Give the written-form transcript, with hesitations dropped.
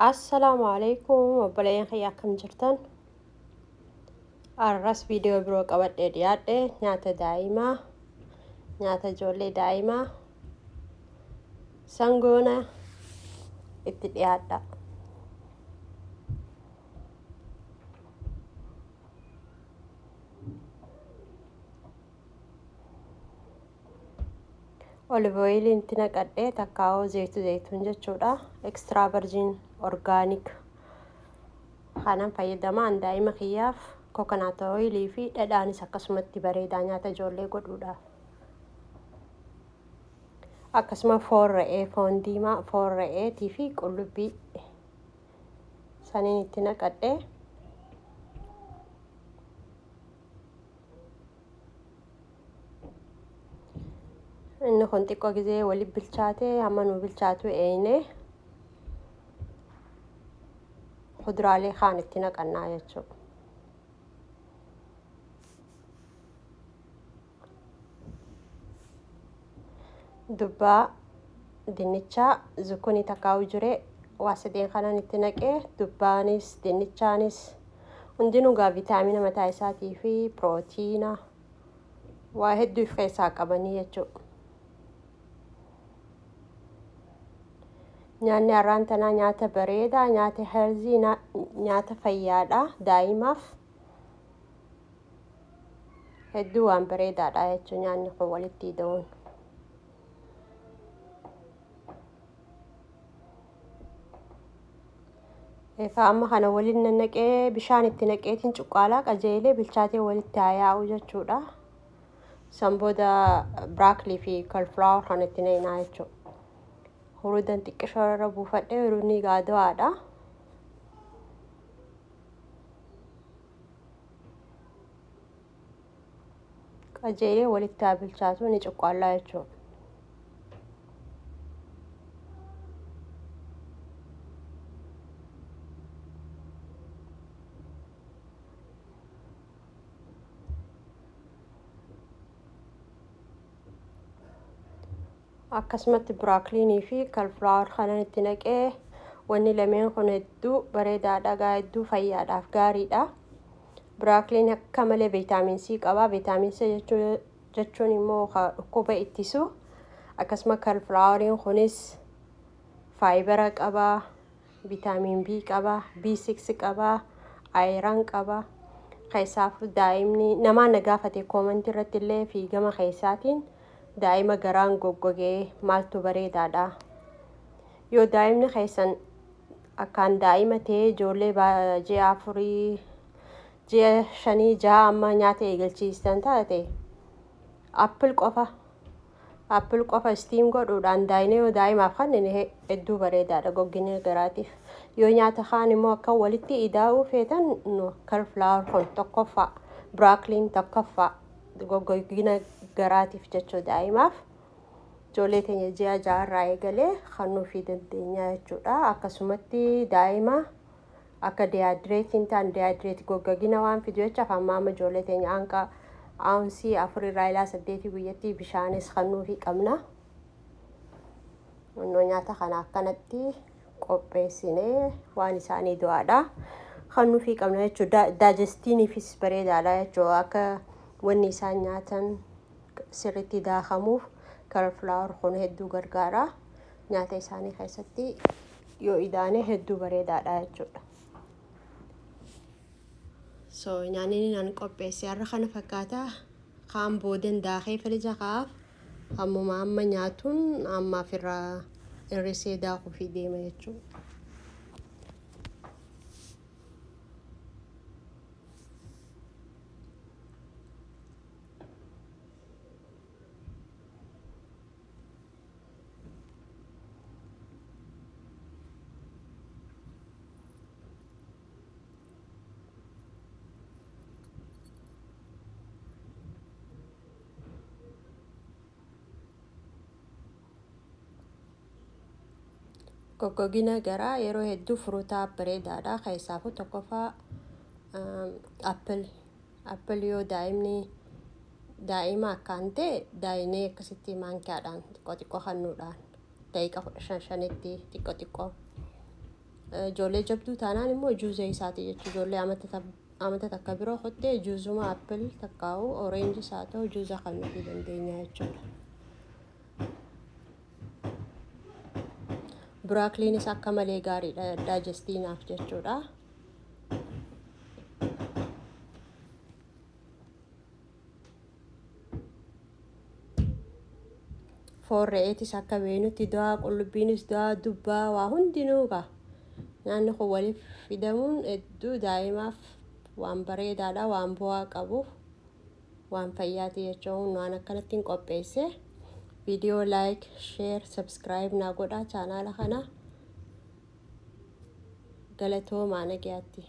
Assalamu alaikum obboleeyyan kiyya akkam jirtan. Arras viidiyoo biroo qabadhee dhiyaadhe nyaata daa'imaa, nyaata ijoollee daa'imaa sangoona itti dhiyaadha. Olive oil itti naqadhee takkaa'oo zayituun jechuudha. Extra virgin organic kanan fayyadamaan daa'ima kiyyaaf coconut oil fi dhadhaanis akkasumatti bareedaa nyaata ijoollee godhuudha. Akkasuma foon re'ee, foon diimaa, foon re'eetii fi qullubbii saniin itti naqadhee inni kun xiqqoo gisee walitti bilchaatee hamma nu bilchaatu eeyne kuduraalee kaan itti naqannaa jechuudha. Dubbaa, dinnichaa, zukunii takkaa'u jiree waa sadeen kanan itti naqee dubbaanis dinnichaanis hundinuu gaa viitaamina mataa isaatii fi pirootiina waa hedduu of keessaa qabanii jechuudha. Nyaanni har'aan tanaa nyaata bareedaa, nyaata healthy, nyaata fayyaadha daa'imaaf. Hedduu waan bareedaadha jechuun nyaanni kun walitti hidhuun. Amma kana waliin nannaqee bishaan itti naqeetiin cuqqaalaa qajeelee bilchaatee walitti haa yaa'u jechuudha. San booda biraakilii fi cauliflower kan itti naqnaa jechuudha. Huruudan xiqqishoo irra buufadhee huruunni gaadawaadha. Qajeelee walitti haa bilchaatu ni cuqqaallaa jechuudha. Akkasumatti biraakiliinii fi cauliflower kanan itti naqee wanni lameen kun hedduu bareedaadha, hedduu fayyaadhaaf gaariidha. Biraakiliin akka malee viitaamin C qaba. Viitaamin C jechuun immoo dhukkuba ittisu. Akkasuma caulifloweriin kunis faayibara qaba, viitaamin B qaba, B6 qaba, ayiran qaba. Keessaaf daa'imni namaan na gaafate koomentii irratti illee fi gama keessaatiin daa'ima garaan goggogee maaltu bareedaadha. Yoo daa'imni keessan akkaan daa'ima ta'ee ijoollee ji'a 4, ji'a 5, 6 amma nyaata eegalchiistan taate appil qofa steam godhuudhaan yoo daa'imaaf kennine hedduu bareedaadha goggina garaatiif. Yoo nyaata kaan immoo akka walitti idaa'uu feetan cauliflower kun tokkoffaa, biraakiliin tokkoffaa goggina garaatiif jechuudha daa'imaaf. Ijoollee teenya ji'a 6 irraa eegalee kennuufii dandeenya jechuudha. Akkasumatti daa'ima akka dehydrate ta'an dehydrate goggina waan fidu jechaaf amma ijoollee teenya hanqa aunsii 4 irraa ilaa 8 guyyatti bishaanis kennuufii qabna. Nyaata kana akkanatti qopheessinee waan isaanii du'aadha kennuufii qabna jechuudha. Daajestiiniifis bareedaadha jechuudha. Akka wanni isaan nyaatan sirriitti daakamuuf cauliflower kun hedduu gargaara. Nyaata isaanii keessatti yoo idaane hedduu bareedaadha jechuudha. Nyaanni nan qopheesse har'a kana fakkaata. Kaan boodan daakee firija kaa'aaf hammuma amma nyaatuun ammaaf irraa hir'isee daakuufii deema jechuudha. Goggogina garaa yeroo hedduu furuutaaf bareedaadha. Keessaafuu tokkoffaa appil yoo daa'ima akkaan ta'e daa'inee akkasitti maankiyaadhaan xiqqoo kennuudhaan daqiiqa 15 xiqqoo ijoollee jabduu taanaan immoo juuza isaati jechuudha. Ijoollee amata takka biroo qottee juuzuma appil takkaa'u orange isaa ta'u juuza kan nuti dandeenya jechuudha. Biraakiliinis akka malee gaariidha daajestiinaaf jechuudha. Foorreetis akka beenutti du'aa qullubbiinis du'aa dubbaa waa hundinuu gaa nyaanni kun waliif fidamuun hedduu daa'imaaf waan bareedaadha waan bu'aa qabuuf waan fayyaati jechuun waan akkanattiin qopheesse. Viidiyoo like share subscribe naa godhaa chaanaala kana galatoomaa nagaatti.